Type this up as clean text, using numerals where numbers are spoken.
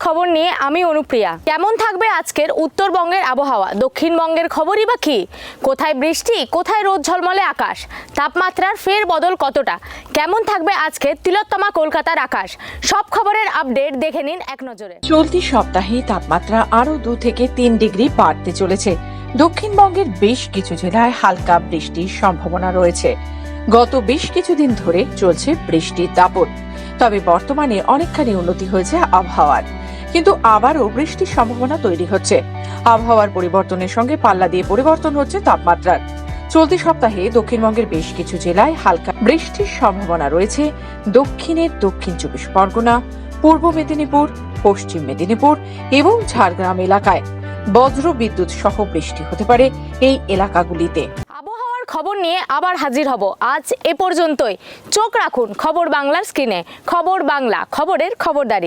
খবর নিয়ে আমি অনুপ্রিয়া। কেমন থাকবে আজকের উত্তরবঙ্গের আবহাওয়া, দক্ষিণবঙ্গের খবরই বা কি? কোথায় বৃষ্টি, কোথায় রোদ ঝলমলে আকাশ, তাপমাত্রার ফের বদল কতটা, কেমন থাকবে আজকে তিলোত্তমা কলকাতার আকাশ, সব খবরের আপডেট দেখে নিন এক নজরে। চলতি সপ্তাহে তাপমাত্রা আরো 2 থেকে 3 ডিগ্রি বাড়তে চলেছে। দক্ষিণবঙ্গের বেশ কিছু জেলায় হালকা বৃষ্টির সম্ভাবনা রয়েছে। গত বেশ কিছুদিন ধরে চলছে বৃষ্টির দাপট, তবে বর্তমানে অনেকখানি উন্নতি হয়েছে আবহাওয়ার, কিন্তু আবারও বৃষ্টির সম্ভাবনা তৈরি হচ্ছে। আবহাওয়ার পরিবর্তনের সঙ্গে পাল্লা দিয়ে পরিবর্তন হচ্ছে তাপমাত্রার। চলতি সপ্তাহে দক্ষিণবঙ্গের বেশ কিছু জেলায় হালকা বৃষ্টির সম্ভাবনা রয়েছে। দক্ষিণের দক্ষিণ 24 পরগনা, পূর্ব মেদিনীপুর, পশ্চিম মেদিনীপুর এবং ঝাড়গ্রাম এলাকায় বজ্র বিদ্যুৎ সহ বৃষ্টি হতে পারে এই এলাকাগুলিতে। আবহাওয়ার খবর নিয়ে আবার হাজির হব। আজ এ পর্যন্তই। চোখ রাখুন খবর বাংলার স্ক্রিনে। খবর বাংলা, খবরের খবরদারি।